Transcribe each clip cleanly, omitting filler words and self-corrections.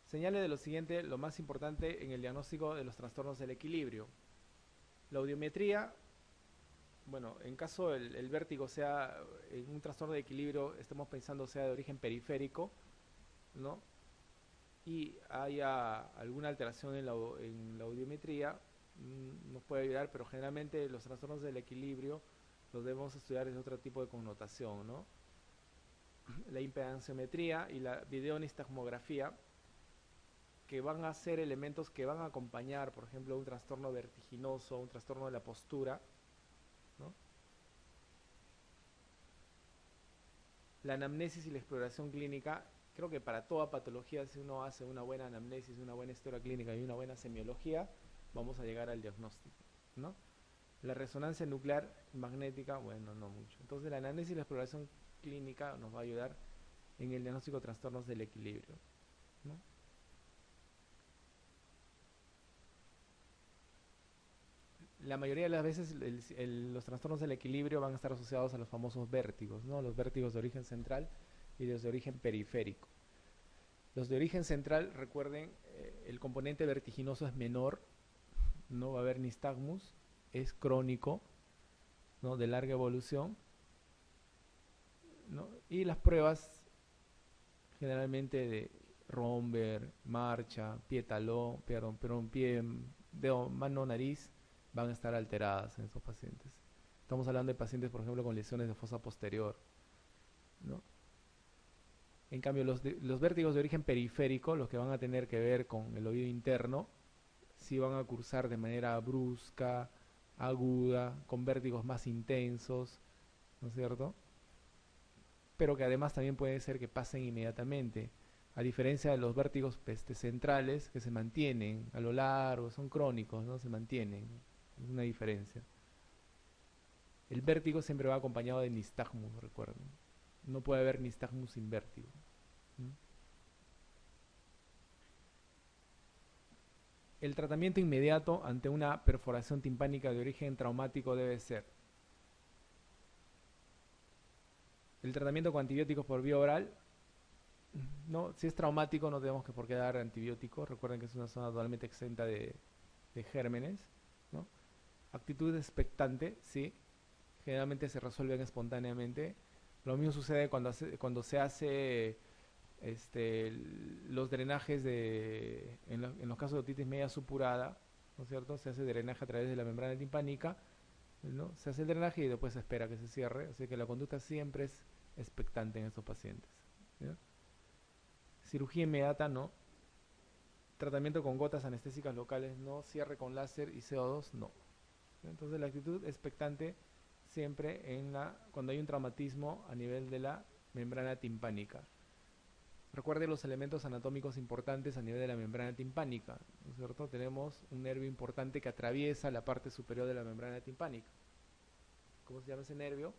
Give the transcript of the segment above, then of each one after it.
Señale de lo siguiente, lo más importante en el diagnóstico de los trastornos del equilibrio. La audiometría, bueno, en caso el vértigo sea en un trastorno de equilibrio, estemos pensando sea de origen periférico, ¿no? Y haya alguna alteración en la audiometría, nos puede ayudar, pero generalmente los trastornos del equilibrio los debemos estudiar desde otro tipo de connotación, ¿no? La impedanciometría y la videonistagmografía, que van a ser elementos que van a acompañar, por ejemplo, un trastorno vertiginoso, un trastorno de la postura, ¿no? La anamnesis y la exploración clínica, creo que para toda patología, si uno hace una buena anamnesis, una buena historia clínica y una buena semiología, vamos a llegar al diagnóstico, ¿no? La resonancia nuclear magnética, bueno, no mucho. Entonces la anamnesis y la exploración clínica nos va a ayudar en el diagnóstico de trastornos del equilibrio, ¿no? La mayoría de las veces los trastornos del equilibrio van a estar asociados a los famosos vértigos, ¿no? Los vértigos de origen central y los de origen periférico. Los de origen central, recuerden, el componente vertiginoso es menor, no va a haber nistagmus, es crónico, ¿no? De larga evolución, ¿no? Y las pruebas generalmente de Romberg, marcha, pie talón, perdón, pie, dedo, mano, nariz, van a estar alteradas en estos pacientes. Estamos hablando de pacientes, por ejemplo, con lesiones de fosa posterior, ¿no? En cambio, los vértigos de origen periférico, los que van a tener que ver con el oído interno, sí van a cursar de manera brusca, aguda, con vértigos más intensos, ¿no es cierto? Pero que además también puede ser que pasen inmediatamente, a diferencia de los vértigos centrales que se mantienen a lo largo, son crónicos, ¿no? Se mantienen, es una diferencia. El vértigo siempre va acompañado de nistagmus, recuerden. No puede haber nistagmus sin vértigo. ¿Mm? El tratamiento inmediato ante una perforación timpánica de origen traumático debe ser el tratamiento con antibióticos por vía oral. No, si es traumático no tenemos que por qué dar antibióticos. Recuerden que es una zona totalmente exenta de gérmenes, ¿no? Actitud expectante, sí. Generalmente se resuelven espontáneamente. Lo mismo sucede cuando se hace los drenajes en los casos de otitis media supurada, ¿no es cierto? Se hace drenaje a través de la membrana timpánica, ¿no? Se hace el drenaje y después se espera que se cierre, así que la conducta siempre es expectante en estos pacientes, ¿ya? Cirugía inmediata no, tratamiento con gotas anestésicas locales no, cierre con láser y CO2 no. Entonces la actitud expectante siempre cuando hay un traumatismo a nivel de la membrana timpánica. Recuerde los elementos anatómicos importantes a nivel de la membrana timpánica, ¿no es cierto? Tenemos un nervio importante que atraviesa la parte superior de la membrana timpánica. ¿Cómo se llama ese nervio?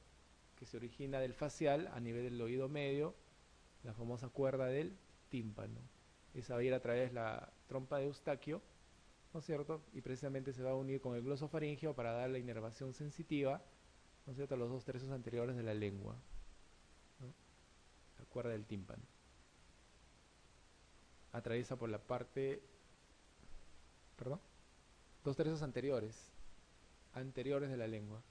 Que se origina del facial a nivel del oído medio, la famosa cuerda del tímpano. Esa va a ir a través de la trompa de Eustaquio, ¿no es cierto? Y precisamente se va a unir con el glosofaringeo para dar la inervación sensitiva, ¿no es cierto?, a los 2/3 anteriores de la lengua, ¿no? La cuerda del tímpano. Atraviesa por la parte, perdón, 2/3 anteriores de la lengua.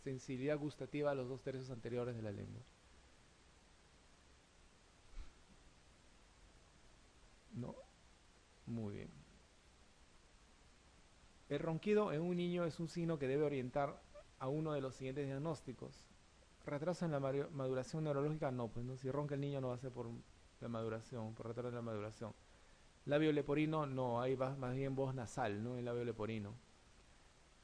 Sensibilidad gustativa a los 2/3 anteriores de la lengua, ¿no? Muy bien. El ronquido en un niño es un signo que debe orientar a uno de los siguientes diagnósticos. Retraso en la maduración neurológica, no, pues no, si ronca el niño no va a ser por la maduración, por retraso en la maduración. Labio leporino, no, ahí va más bien voz nasal, ¿no? El labio leporino.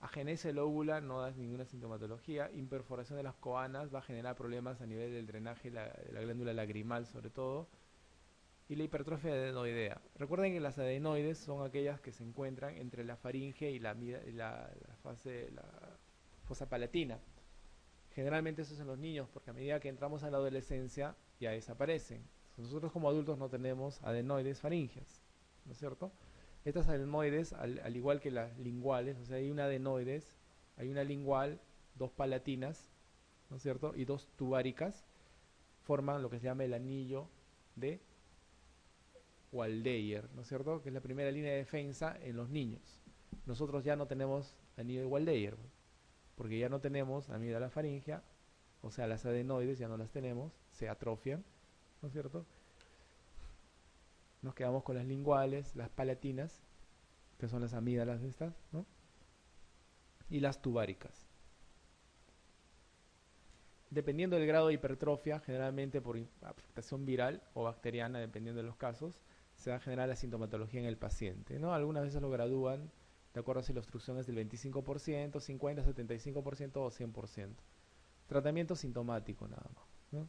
Agenesia lóbula no da ninguna sintomatología. Imperforación de las coanas va a generar problemas a nivel del drenaje de la glándula lagrimal sobre todo. Y la hipertrofia adenoidea. Recuerden que las adenoides son aquellas que se encuentran entre la faringe y la fosa palatina. Generalmente eso es en los niños, porque a medida que entramos a la adolescencia ya desaparecen. Nosotros como adultos no tenemos adenoides faringeas, ¿no es cierto? Estas adenoides, al igual que las linguales, o sea, hay una adenoides, hay una lingual, dos palatinas, ¿no es cierto? Y dos tubáricas, forman lo que se llama el anillo de Waldeyer, ¿no es cierto? Que es la primera línea de defensa en los niños. Nosotros ya no tenemos anillo de Waldeyer, porque ya no tenemos amígdala faríngea, o sea, las adenoides ya no las tenemos, se atrofian, ¿no es cierto? Nos quedamos con las linguales, las palatinas, que son las amígdalas de estas, ¿no? Y las tubáricas. Dependiendo del grado de hipertrofia, generalmente por afectación viral o bacteriana, dependiendo de los casos, se va a generar la sintomatología en el paciente, ¿no? Algunas veces lo gradúan de acuerdo a si la obstrucción es del 25%, 50%, 75% o 100%. Tratamiento sintomático nada más, ¿no?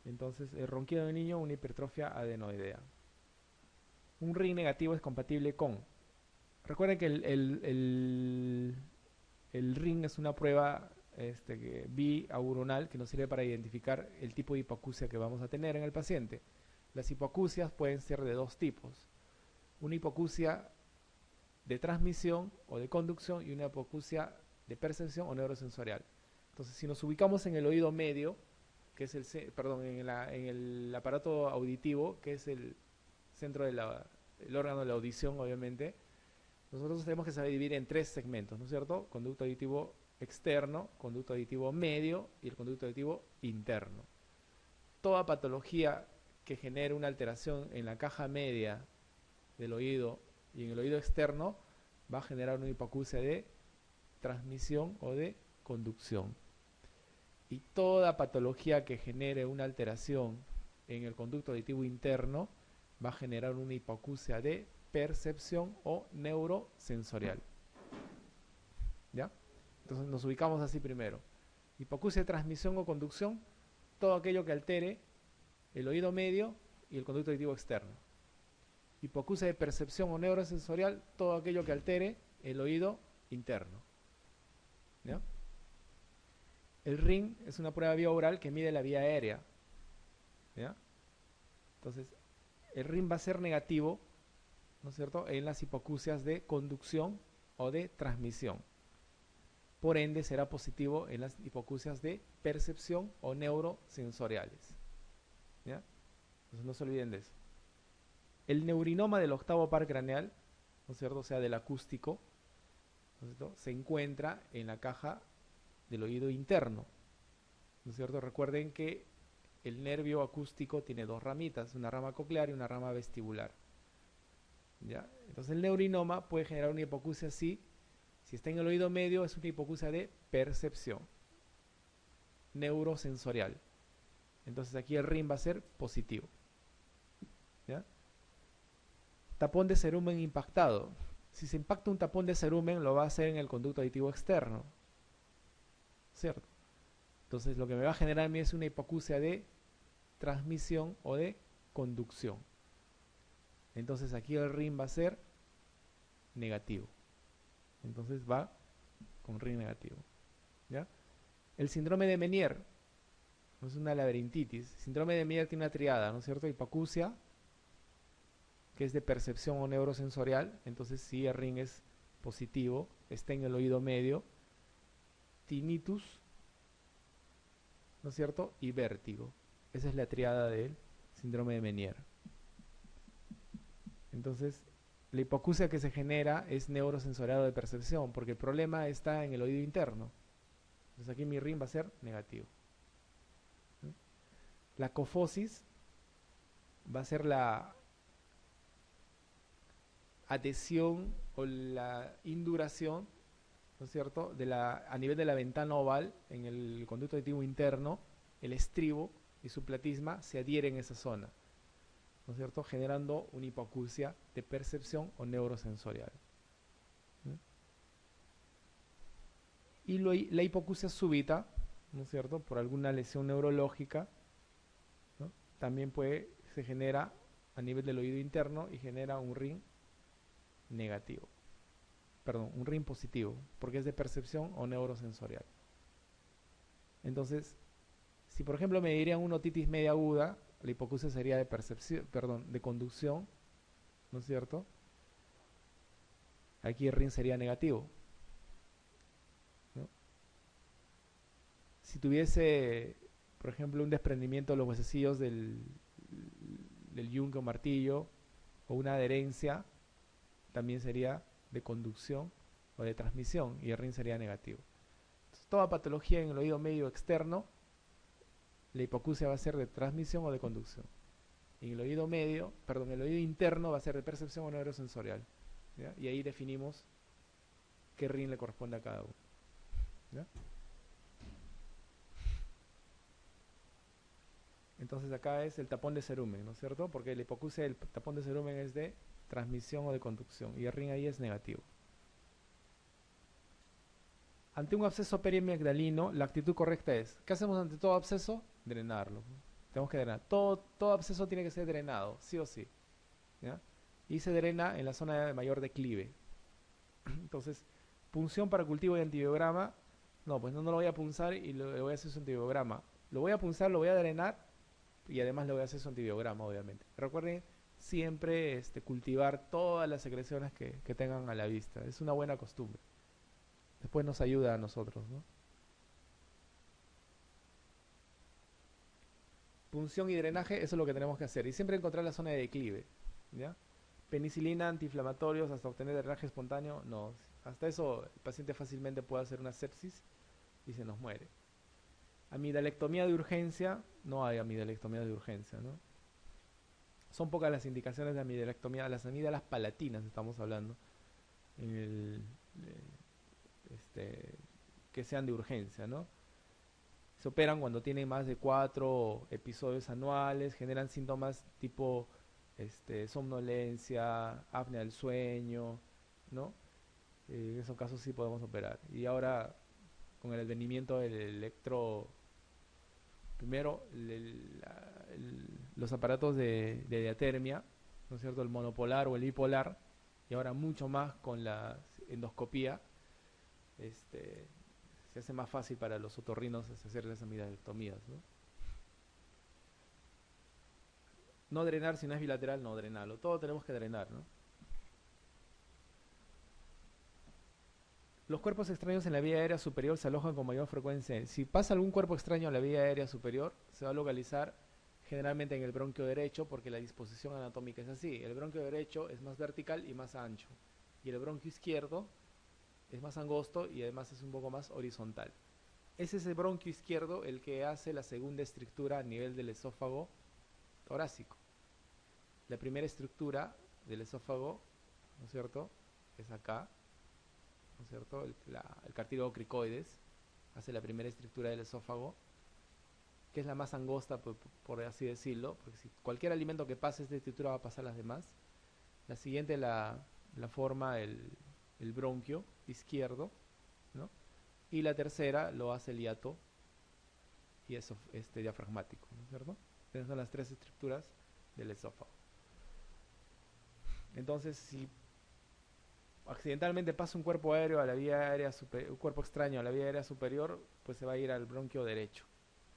Entonces, el ronquido del niño, una hipertrofia adenoidea. Un ring negativo es compatible con... Recuerden que el ring es una prueba biauronal que nos sirve para identificar el tipo de hipoacusia que vamos a tener en el paciente. Las hipoacusias pueden ser de dos tipos. Una hipoacusia de transmisión o de conducción y una hipoacusia de percepción o neurosensorial. Entonces, si nos ubicamos en el oído medio, que es en el aparato auditivo, que es el centro del órgano de la audición, obviamente, nosotros tenemos que saber dividir en tres segmentos, ¿no es cierto? Conducto auditivo externo, conducto auditivo medio y el conducto auditivo interno. Toda patología que genere una alteración en la caja media del oído y en el oído externo va a generar una hipoacusia de transmisión o de conducción. Y toda patología que genere una alteración en el conducto auditivo interno va a generar una hipoacusia de percepción o neurosensorial. ¿Ya? Entonces nos ubicamos así primero. Hipoacusia de transmisión o conducción, todo aquello que altere el oído medio y el conducto auditivo externo. Hipoacusia de percepción o neurosensorial, todo aquello que altere el oído interno. ¿Ya? El ring es una prueba biaural que mide la vía aérea. ¿Ya? Entonces, el ring va a ser negativo, ¿no es cierto?, en las hipoacusias de conducción o de transmisión. Por ende, será positivo en las hipoacusias de percepción o neurosensoriales. ¿Ya? Entonces, no se olviden de eso. El neurinoma del octavo par craneal, ¿no es cierto?, o sea, del acústico, ¿no es cierto?, se encuentra en la caja del oído interno, ¿no es cierto? Recuerden que el nervio acústico tiene dos ramitas, una rama coclear y una rama vestibular. ¿Ya? Entonces el neurinoma puede generar una hipoacusia así. Si está en el oído medio es una hipoacusia de percepción neurosensorial. Entonces aquí el RIM va a ser positivo. ¿Ya? Tapón de cerumen impactado. Si se impacta un tapón de cerumen lo va a hacer en el conducto auditivo externo, ¿cierto? Entonces lo que me va a generar a mí es una hipoacusia de transmisión o de conducción. Entonces aquí el RIM va a ser negativo. Entonces va con RIM negativo. ¿Ya? El síndrome de Meniere es una laberintitis. Síndrome de Meniere tiene una triada, ¿no es cierto? Hipoacusia, que es de percepción o neurosensorial. Entonces si el RIM es positivo, está en el oído medio. Tinnitus, ¿no es cierto? Y vértigo. Esa es la triada del síndrome de Meniere. Entonces, la hipoacusia que se genera es neurosensorial de percepción, porque el problema está en el oído interno. Entonces aquí mi RIM va a ser negativo. La cofosis va a ser la adhesión o la induración, ¿no es cierto?, a nivel de la ventana oval, en el conducto auditivo interno, el estribo y su platisma se adhieren en esa zona, ¿no es cierto?, generando una hipoacusia de percepción o neurosensorial. Y la hipoacusia súbita, ¿no es cierto?, por alguna lesión neurológica, ¿no?, también se genera a nivel del oído interno y genera un RIM negativo. Perdón, un RIM positivo, porque es de percepción o neurosensorial. Entonces, si por ejemplo me dirían una otitis media aguda, la hipoacusia sería de percepción, perdón, de conducción, ¿no es cierto? Aquí el RIM sería negativo, ¿no? Si tuviese, por ejemplo, un desprendimiento de los huesecillos del yunque o martillo, o una adherencia, también sería de conducción o de transmisión, y el rin sería negativo. Entonces, toda patología en el oído medio externo, la hipoacusia va a ser de transmisión o de conducción. En el oído medio, perdón, el oído interno va a ser de percepción o neurosensorial. ¿Ya? Y ahí definimos qué rin le corresponde a cada uno. ¿Ya? Entonces acá es el tapón de cerumen, ¿no es cierto? Porque la hipoacusia del tapón de cerumen es de transmisión o de conducción, y el rin ahí es negativo. Ante un absceso periamigdalino, la actitud correcta es, ¿qué hacemos ante todo absceso? Drenarlo. Tenemos que drenar. Todo absceso tiene que ser drenado, sí o sí. ¿Ya? Y se drena en la zona de mayor declive. Entonces, punción para cultivo y antibiograma, no, pues no lo voy a punzar y le voy a hacer su antibiograma. Lo voy a punzar, lo voy a drenar y además le voy a hacer su antibiograma, obviamente. Recuerden siempre cultivar todas las secreciones que tengan a la vista. Es una buena costumbre. Después nos ayuda a nosotros, ¿no? Punción y drenaje, eso es lo que tenemos que hacer. Y siempre encontrar la zona de declive, ¿ya? Penicilina, antiinflamatorios, hasta obtener drenaje espontáneo, no. Hasta eso el paciente fácilmente puede hacer una sepsis y se nos muere. Amidalectomía de urgencia, no hay amidalectomía de urgencia, ¿no? Son pocas las indicaciones de amidalectomía, las amígdalas palatinas estamos hablando, en este, que sean de urgencia, ¿no? Se operan cuando tienen más de 4 episodios anuales, generan síntomas tipo somnolencia, apnea del sueño, ¿no? En esos casos sí podemos operar. Y ahora, con el advenimiento del electro, primero los aparatos de diatermia, ¿no es cierto? El monopolar o el bipolar, y ahora mucho más con la endoscopía, se hace más fácil para los otorrinos hacer las amidalectomías, ¿no? No drenar, si no es bilateral, no drenarlo. Todo tenemos que drenar, ¿no? Los cuerpos extraños en la vía aérea superior se alojan con mayor frecuencia. Si pasa algún cuerpo extraño a la vía aérea superior, se va a localizar generalmente en el bronquio derecho, porque la disposición anatómica es así. El bronquio derecho es más vertical y más ancho, y el bronquio izquierdo es más angosto y además es un poco más horizontal. Es ese bronquio izquierdo el que hace la segunda estructura a nivel del esófago torácico. La primera estructura del esófago, ¿no es cierto?, es acá, ¿no es cierto? El cartílago cricoides hace la primera estructura del esófago, que es la más angosta, por así decirlo, porque si cualquier alimento que pase esta estructura va a pasar las demás. La siguiente la forma el bronquio izquierdo, ¿no? Y la tercera lo hace el hiato y eso diafragmático, ¿no es cierto? Esas son las tres estructuras del esófago. Entonces, si accidentalmente pasa un cuerpo aéreo a la vía aérea un cuerpo extraño a la vía aérea superior, pues se va a ir al bronquio derecho.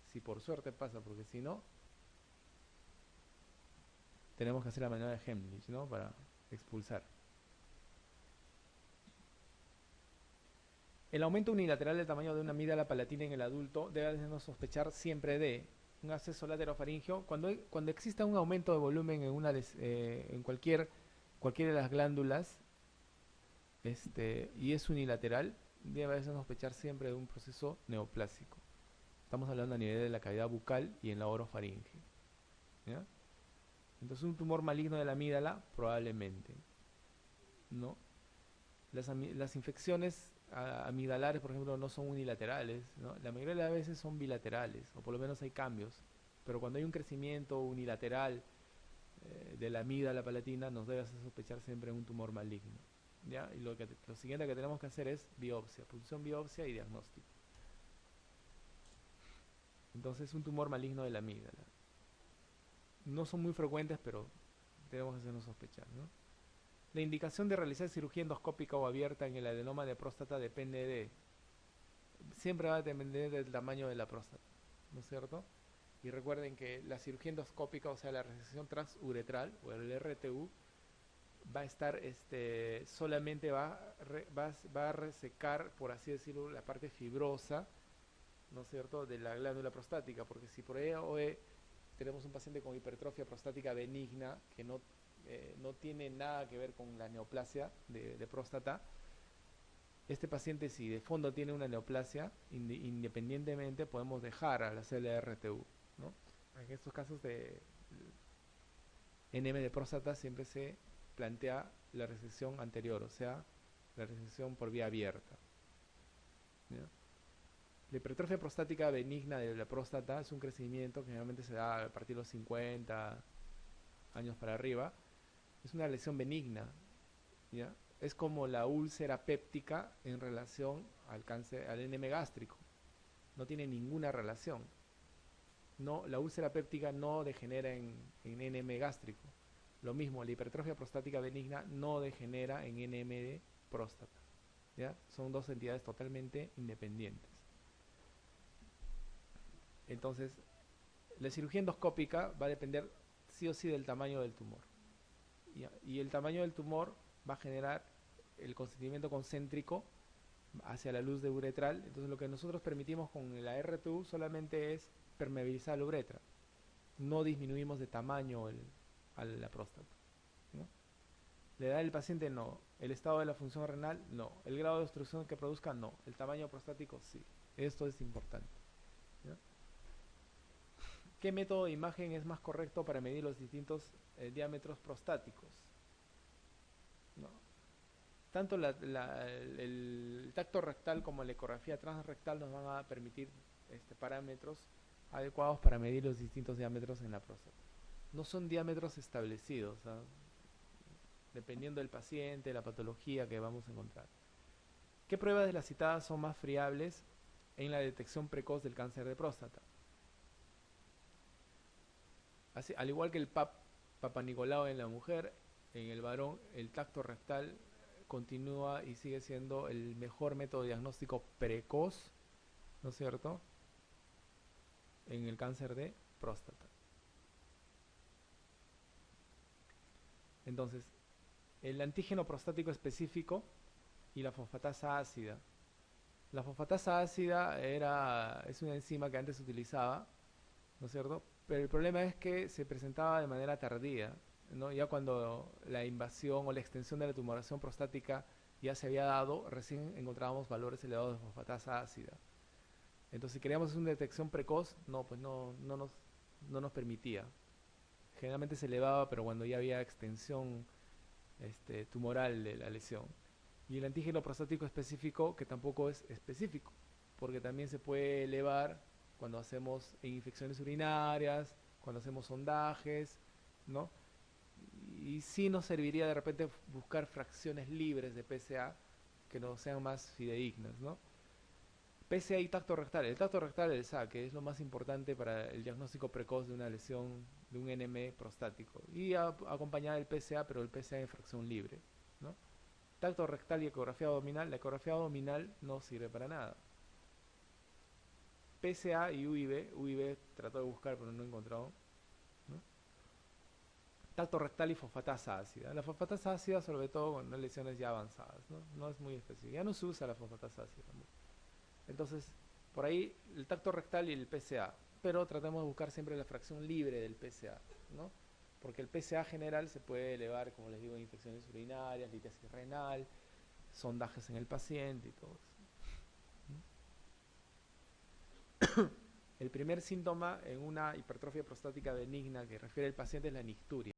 Si por suerte pasa, porque si no, tenemos que hacer la maniobra de Heimlich, ¿no?, para expulsar. El aumento unilateral del tamaño de una amígdala palatina en el adulto debe hacernos sospechar siempre de un absceso laterofaringeo. Cuando exista un aumento de volumen en cualquiera de las glándulas, y es unilateral, debe hacernos sospechar siempre de un proceso neoplásico. Estamos hablando a nivel de la cavidad bucal y en la orofaringe, ¿ya? Entonces, un tumor maligno de la amígdala, probablemente, ¿no? Las infecciones amigdalares, por ejemplo, no son unilaterales, ¿no? La mayoría de las veces son bilaterales, o por lo menos hay cambios. Pero cuando hay un crecimiento unilateral de la amígdala palatina, nos debe hacer sospechar siempre un tumor maligno, ¿ya? Y lo siguiente que tenemos que hacer es biopsia, punción, biopsia y diagnóstico. Entonces, un tumor maligno de la amígdala. No son muy frecuentes, pero tenemos que hacernos sospechar, ¿no? La indicación de realizar cirugía endoscópica o abierta en el adenoma de próstata siempre va a depender del tamaño de la próstata, ¿no es cierto? Y recuerden que la cirugía endoscópica, o sea, la resección transuretral o el RTU, va a estar, solamente va a resecar, por así decirlo, la parte fibrosa ¿no es cierto?, de la glándula prostática, porque si por ello tenemos un paciente con hipertrofia prostática benigna que no tiene nada que ver con la neoplasia de próstata, este paciente si de fondo tiene una neoplasia, independientemente podemos dejar a la célula RTU, ¿no? En estos casos de NM de próstata siempre se plantea la resección anterior, o sea, la resección por vía abierta, ¿ya? La hipertrofia prostática benigna de la próstata es un crecimiento que generalmente se da a partir de los 50 años para arriba. Es una lesión benigna, ¿ya? Es como la úlcera péptica en relación al cáncer, al NM gástrico. No tiene ninguna relación. No, la úlcera péptica no degenera en NM gástrico. Lo mismo, la hipertrofia prostática benigna no degenera en NM de próstata, ¿ya? Son dos entidades totalmente independientes. Entonces, la cirugía endoscópica va a depender sí o sí del tamaño del tumor. Y el tamaño del tumor va a generar el consentimiento concéntrico hacia la luz de uretral. Entonces lo que nosotros permitimos con la RTU solamente es permeabilizar la uretra. No disminuimos de tamaño a la próstata, ¿no? La edad del paciente no. El estado de la función renal no. El grado de obstrucción que produzca no. El tamaño prostático sí. Esto es importante, ¿no? ¿Qué método de imagen es más correcto para medir los distintos diámetros prostáticos? ¿No? Tanto el tacto rectal como la ecografía transrectal nos van a permitir parámetros adecuados para medir los distintos diámetros en la próstata. No son diámetros establecidos, ¿sabes? Dependiendo del paciente, la patología que vamos a encontrar. ¿Qué pruebas de las citadas son más fiables en la detección precoz del cáncer de próstata? Así, al igual que el Papa Nicolau en la mujer, en el varón el tacto rectal continúa y sigue siendo el mejor método diagnóstico precoz, ¿no es cierto?, en el cáncer de próstata. Entonces, el antígeno prostático específico y la fosfatasa ácida. La fosfatasa ácida es una enzima que antes se utilizaba, ¿no es cierto?, pero el problema es que se presentaba de manera tardía, ¿no? Ya cuando la invasión o la extensión de la tumoración prostática ya se había dado, recién encontrábamos valores elevados de fosfatasa ácida. Entonces, si queríamos una detección precoz, pues no nos permitía. Generalmente se elevaba, pero cuando ya había extensión tumoral de la lesión. Y el antígeno prostático específico, que tampoco es específico, porque también se puede elevar cuando hacemos infecciones urinarias, cuando hacemos sondajes, ¿no? Y sí nos serviría de repente buscar fracciones libres de PSA que nos sean más fidedignas, ¿no? PSA y tacto rectal. El tacto rectal del que es lo más importante para el diagnóstico precoz de una lesión de un NM prostático. Y acompañar el PSA, pero el PSA en fracción libre, ¿no? Tacto rectal y ecografía abdominal. La ecografía abdominal no sirve para nada. PSA y UIB trató de buscar pero no he encontrado, ¿no? Tacto rectal y fosfatasa ácida. La fosfatasa ácida sobre todo con lesiones ya avanzadas, ¿no? No es muy específica. Ya no se usa la fosfatasa ácida. Entonces, por ahí el tacto rectal y el PSA. Pero tratemos de buscar siempre la fracción libre del PSA, ¿no? Porque el PSA general se puede elevar, como les digo, en infecciones urinarias, litiasis renal, sondajes en el paciente y todo eso. El primer síntoma en una hipertrofia prostática benigna que refiere el paciente es la nicturia.